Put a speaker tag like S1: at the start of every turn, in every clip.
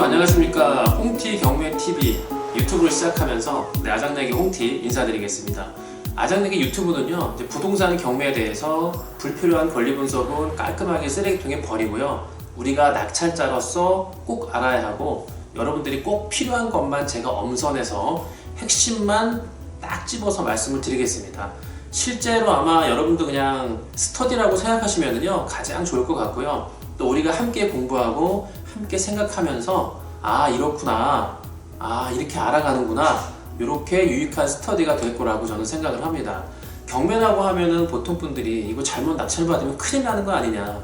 S1: 안녕하십니까. 홍티 경매TV 유튜브를 시작하면서 아장내기 홍티 인사드리겠습니다. 아장내기 유튜브는요, 이제 부동산 경매에 대해서 불필요한 권리 분석은 깔끔하게 쓰레기통에 버리고요, 우리가 낙찰자로서 꼭 알아야 하고 여러분들이 꼭 필요한 것만 제가 엄선해서 핵심만 딱 집어서 말씀을 드리겠습니다. 실제로 아마 여러분도 그냥 스터디라고 생각하시면요 가장 좋을 것 같고요, 또 우리가 함께 공부하고 함께 생각하면서 이렇구나, 이렇게 알아가는구나, 이렇게 유익한 스터디가 될 거라고 저는 생각을 합니다. 경매라고 하면은 보통 분들이 이거 잘못 낙찰받으면 큰일 나는 거 아니냐,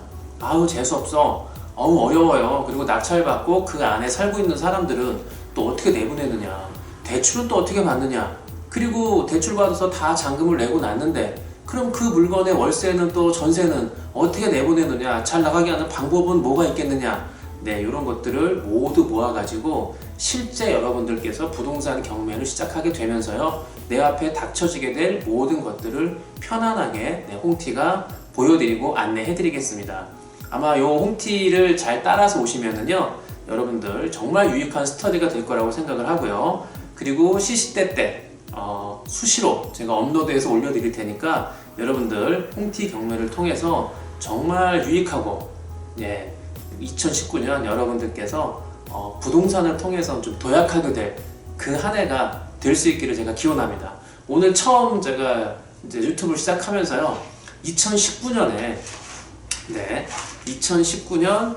S1: 재수없어, 어려워요, 그리고 낙찰받고 그 안에 살고 있는 사람들은 또 어떻게 내보내느냐, 대출은 또 어떻게 받느냐, 그리고 대출 받아서 다 잔금을 내고 났는데 그럼 그 물건의 월세는 또 전세는 어떻게 내보내느냐, 잘 나가게 하는 방법은 뭐가 있겠느냐, 이런 것들을 모두 모아가지고 실제 여러분들께서 부동산 경매를 시작하게 되면서요, 내 앞에 닥쳐지게 될 모든 것들을 편안하게 홍티가 보여드리고 안내해드리겠습니다. 아마 요 홍티를 잘 따라서 오시면은요, 여러분들 정말 유익한 스터디가 될 거라고 생각을 하고요. 그리고 시시때때 수시로 제가 업로드해서 올려드릴 테니까 여러분들 홍티 경매를 통해서 정말 유익하고 2019년 여러분들께서 부동산을 통해서 좀 도약하게 될 그 한 해가 될 수 있기를 제가 기원합니다. 오늘 처음 제가 이제 유튜브를 시작하면서요, 2019년에 2019년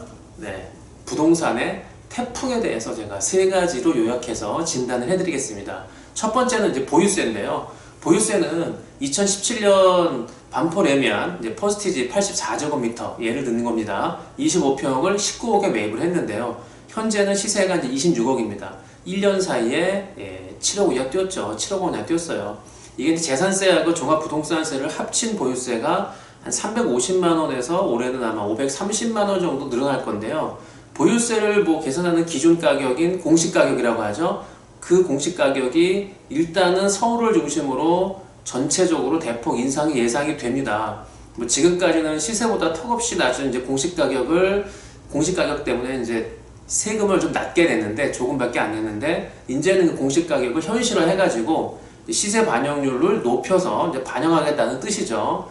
S1: 부동산의 태풍에 대해서 제가 세 가지로 요약해서 진단을 해드리겠습니다. 첫 번째는 이제 보유세인데요. 보유세는 2017년 반포레미안 퍼스티지 84제곱미터 예를 듣는 겁니다. 25평을 19억에 매입을 했는데요. 현재는 시세가 이제 26억입니다. 1년 사이에 7억 이하 뛰었죠. 7억 원 이하 뛰었어요. 이게 재산세하고 종합부동산세를 합친 보유세가 한 350만원에서 올해는 아마 530만원 정도 늘어날 건데요. 보유세를 계산하는 기준 가격인 공시가격이라고 하죠. 그 공시가격이 일단은 서울을 중심으로 전체적으로 대폭 인상이 예상이 됩니다. 지금까지는 시세보다 턱없이 낮은 공시가격 때문에 이제 세금을 좀 낮게 냈는데, 조금밖에 안 냈는데, 이제는 그 공시가격을 현실화 해가지고 시세 반영률을 높여서 이제 반영하겠다는 뜻이죠.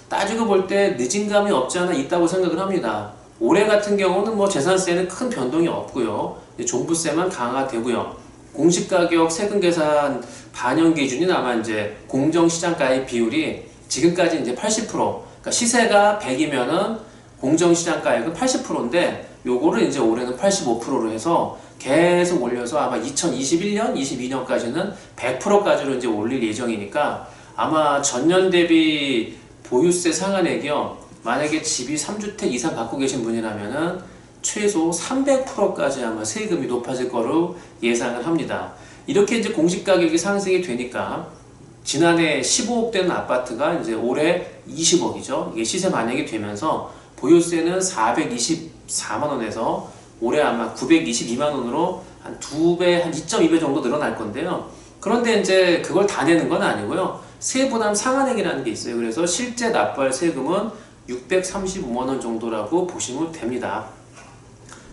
S1: 따지고 볼 때 늦은 감이 없지 않아 있다고 생각을 합니다. 올해 같은 경우는 재산세는 큰 변동이 없고요, 종부세만 강화되고요. 공시가격 세금 계산 반영 기준이 아마 이제 공정시장가의 비율이 지금까지 이제 80%, 그러니까 시세가 100이면은 공정시장가액은 80%인데, 요거를 이제 올해는 85%로 해서 계속 올려서 아마 2021년, 22년까지는 100%까지로 이제 올릴 예정이니까, 아마 전년 대비 보유세 상한액이요, 만약에 집이 3주택 이상 갖고 계신 분이라면은 최소 300%까지 아마 세금이 높아질 거로 예상을 합니다. 이렇게 이제 공시가격이 상승이 되니까 지난해 15억 되는 아파트가 이제 올해 20억이죠. 이게 시세 반영이 되면서 보유세는 424만원에서 올해 아마 922만원으로 한 2배, 한 2.2배 정도 늘어날 건데요. 그런데 이제 그걸 다 내는 건 아니고요, 세부담 상한액이라는 게 있어요. 그래서 실제 납부할 세금은 635만원 정도라고 보시면 됩니다.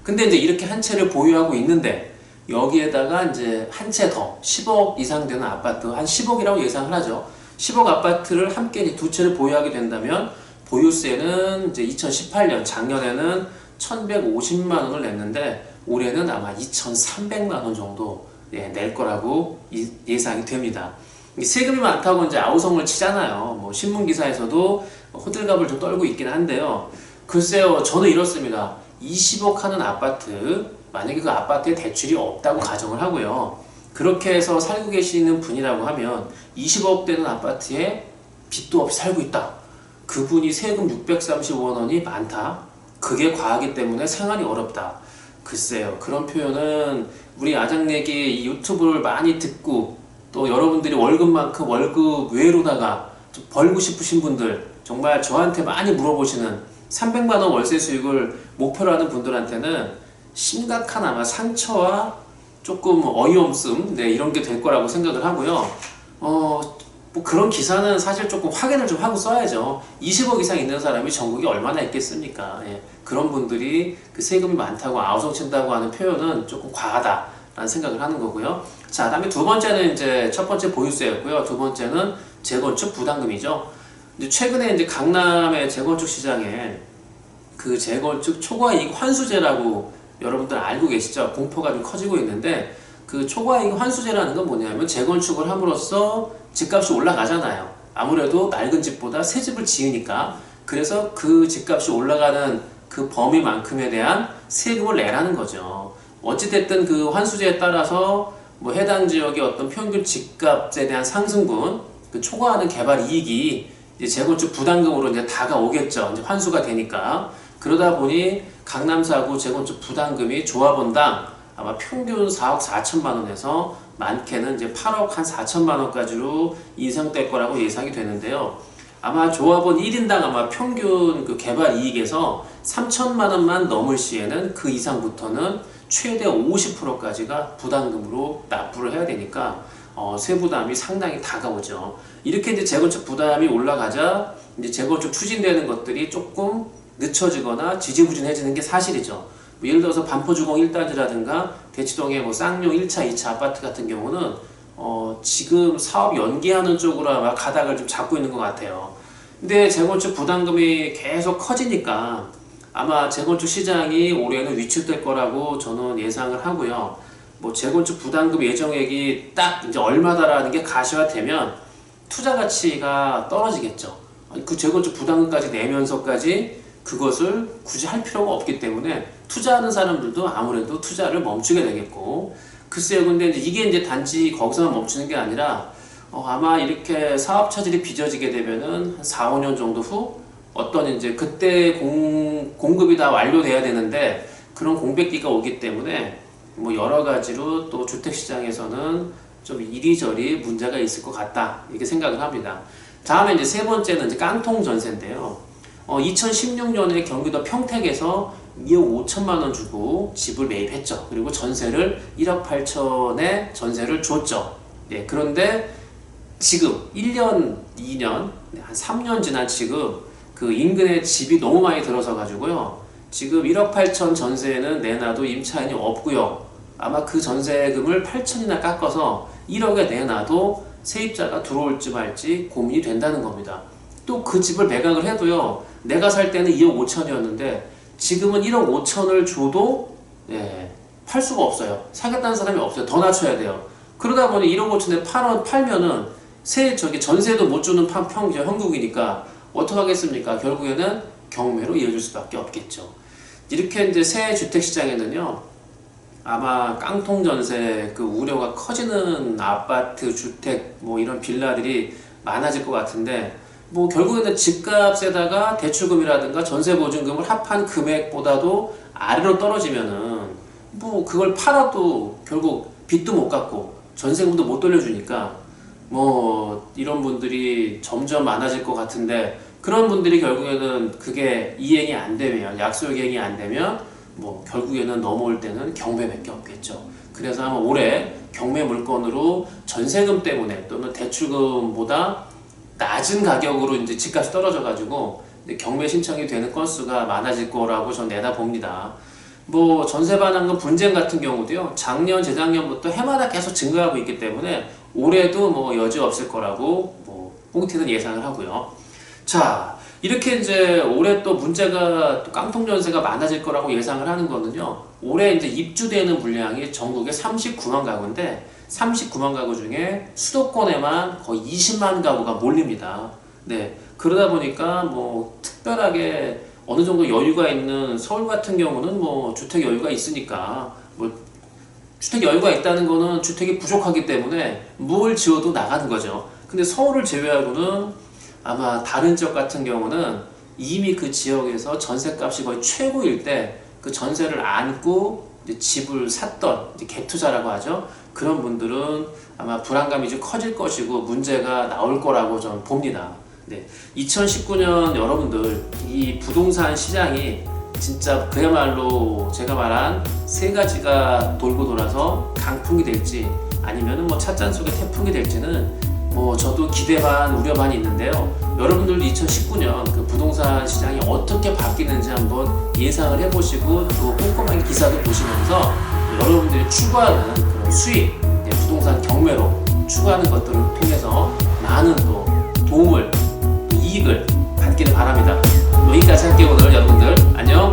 S1: 근데 이제 이렇게 한 채를 보유하고 있는데, 여기에다가 이제 한 채 더 10억 이상 되는 아파트, 한 10억이라고 예상을 하죠. 10억 아파트를 함께 이제 두 채를 보유하게 된다면 보유세는 이제 2018년 작년에는 1,150만원을 냈는데 올해는 아마 2,300만원 정도 낼 거라고 예상이 됩니다. 세금이 많다고 이제 아우성을 치잖아요. 신문 기사에서도 호들갑을 좀 떨고 있긴 한데요. 글쎄요, 저는 이렇습니다. 20억 하는 아파트, 만약에 그 아파트에 대출이 없다고 가정을 하고요, 그렇게 해서 살고 계시는 분이라고 하면 20억 되는 아파트에 빚도 없이 살고 있다. 그분이 세금 635만원이 많다. 그게 과하기 때문에 생활이 어렵다. 글쎄요, 그런 표현은 우리 아장내기 이 유튜브를 많이 듣고 또 여러분들이 월급만큼 월급 외로다가 좀 벌고 싶으신 분들, 정말 저한테 많이 물어보시는 300만원 월세 수익을 목표로 하는 분들한테는 심각한 아마 상처와 조금 어이없음, 이런 게 될 거라고 생각을 하고요. 뭐 그런 기사는 사실 조금 확인을 좀 하고 써야죠. 20억 이상 있는 사람이 전국에 얼마나 있겠습니까? 예. 그런 분들이 그 세금이 많다고 아우성친다고 하는 표현은 조금 과하다라는 생각을 하는 거고요. 자, 다음에 두 번째는 이제 첫 번째 보유세였고요. 두 번째는 재건축 부담금이죠. 이제 최근에 이제 강남의 재건축 시장에 그 재건축 초과이익 환수제라고 여러분들 알고 계시죠? 공포가 좀 커지고 있는데 그 초과이익 환수제라는 건 뭐냐면 재건축을 함으로써 집값이 올라가잖아요. 아무래도 낡은 집보다 새 집을 지으니까. 그래서 그 집값이 올라가는 그 범위만큼에 대한 세금을 내라는 거죠. 어찌됐든 그 환수제에 따라서 뭐 해당 지역의 어떤 평균 집값에 대한 상승분, 그 초과하는 개발 이익이 이제 재건축 부담금으로 이제 다가오겠죠. 이제 환수가 되니까. 그러다 보니 강남 4구 재건축 부담금이 조합원당 아마 평균 4억 4천만 원에서 많게는 이제 8억 한 4천만 원까지로 인상될 거라고 예상이 되는데요. 아마 조합원 1인당 아마 평균 그 개발 이익에서 3천만 원만 넘을 시에는 그 이상부터는 최대 50%까지가 부담금으로 납부를 해야 되니까 세부담이 상당히 다가오죠. 이렇게 이제 재건축 부담이 올라가자 이제 재건축 추진되는 것들이 조금 늦춰지거나 지지부진해지는 게 사실이죠. 뭐 예를 들어서 반포주공 1단지라든가 대치동의 뭐 쌍용 1차, 2차 아파트 같은 경우는 지금 사업 연기하는 쪽으로 아마 가닥을 좀 잡고 있는 것 같아요. 근데 재건축 부담금이 계속 커지니까 아마 재건축 시장이 올해는 위축될 거라고 저는 예상을 하고요. 뭐 재건축 부담금 예정액이 딱 이제 얼마다라는 게 가시화되면 투자 가치가 떨어지겠죠. 그 재건축 부담금까지 내면서까지 그것을 굳이 할 필요가 없기 때문에 투자하는 사람들도 아무래도 투자를 멈추게 되겠고, 글쎄요. 근데 이게 이제 단지 거기서만 멈추는 게 아니라 아마 이렇게 사업 차질이 빚어지게 되면은 한 4, 5년 정도 후 어떤 이제 그때 공급이 다 완료돼야 되는데 그런 공백기가 오기 때문에 뭐 여러 가지로 또 주택 시장에서는 좀 이리저리 문제가 있을 것 같다 이렇게 생각을 합니다. 다음에 이제 세 번째는 이제 깡통 전세인데요. 2016년에 경기도 평택에서 2억 5천만 원 주고 집을 매입했죠. 그리고 전세를 1억 8천에 전세를 줬죠. 네, 그런데 지금 1년, 2년, 한 3년 지난 지금 그 인근에 집이 너무 많이 들어서 가지고요. 지금 1억 8천 전세는 내놔도 임차인이 없고요. 아마 그 전세금을 8천이나 깎아서 1억에 내놔도 세입자가 들어올지 말지 고민이 된다는 겁니다. 또 그 집을 매각을 해도요. 내가 살 때는 2억 5천이었는데 지금은 1억 5천을 줘도 팔 수가 없어요. 사겠다는 사람이 없어요. 더 낮춰야 돼요. 그러다 보니 1억 5천에 팔면은 전세도 못 주는 형국이니까 어떡하겠습니까? 결국에는 경매로 이어질 수밖에 없겠죠. 이렇게 이제 새 주택 시장에는요. 아마 깡통 전세 그 우려가 커지는 아파트, 주택 뭐 이런 빌라들이 많아질 것 같은데 뭐 결국에는 집값에다가 대출금이라든가 전세보증금을 합한 금액보다도 아래로 떨어지면은 뭐 그걸 팔아도 결국 빚도 못 갚고 전세금도 못 돌려주니까 뭐 이런 분들이 점점 많아질 것 같은데 그런 분들이 결국에는 그게 이행이 안 되면 약속 이행이 안 되면 뭐 결국에는 넘어올 때는 경매밖에 없겠죠. 그래서 아마 올해 경매 물건으로 전세금 때문에 또는 대출금보다 낮은 가격으로 이제 집값이 떨어져가지고 경매 신청이 되는 건수가 많아질 거라고 전 내다봅니다. 뭐 전세 반환금 분쟁 같은 경우도요. 작년, 재작년부터 해마다 계속 증가하고 있기 때문에 올해도 뭐 여지 없을 거라고 뭐 홍티는 예상을 하고요. 자, 이렇게 이제 올해 또 문제가 또 깡통 전세가 많아질 거라고 예상을 하는 거는요. 올해 이제 입주되는 물량이 전국에 39만 가구인데 39만 가구 중에 수도권에만 거의 20만 가구가 몰립니다. 네. 그러다 보니까 뭐 특별하게 어느 정도 여유가 있는 서울 같은 경우는 뭐 주택 여유가 있으니까 뭐 주택 여유가 있다는 거는 주택이 부족하기 때문에 뭘 지어도 나가는 거죠. 근데 서울을 제외하고는 아마 다른 지역 같은 경우는 이미 그 지역에서 전세값이 거의 최고일 때 그 전세를 안고 이제 집을 샀던 이제 갭투자라고 하죠. 그런 분들은 아마 불안감이 좀 커질 것이고 문제가 나올 거라고 저는 봅니다. 네, 2019년 여러분들 이 부동산 시장이 진짜 그야말로 제가 말한 세 가지가 돌고 돌아서 강풍이 될지 아니면은 뭐 찻잔 속의 태풍이 될지는 저도 기대 반 우려 반이 있는데요. 여러분들도 2019년 그 부동산 시장이 어떻게 바뀌는지 한번 예상을 해보시고 또 꼼꼼하게 기사도 보시면서 여러분들이 추구하는 그런 수익, 부동산 경매로 추구하는 것들을 통해서 많은 또 도움을, 또 이익을 받기를 바랍니다. 여기까지 할게요. 오늘 여러분들 안녕.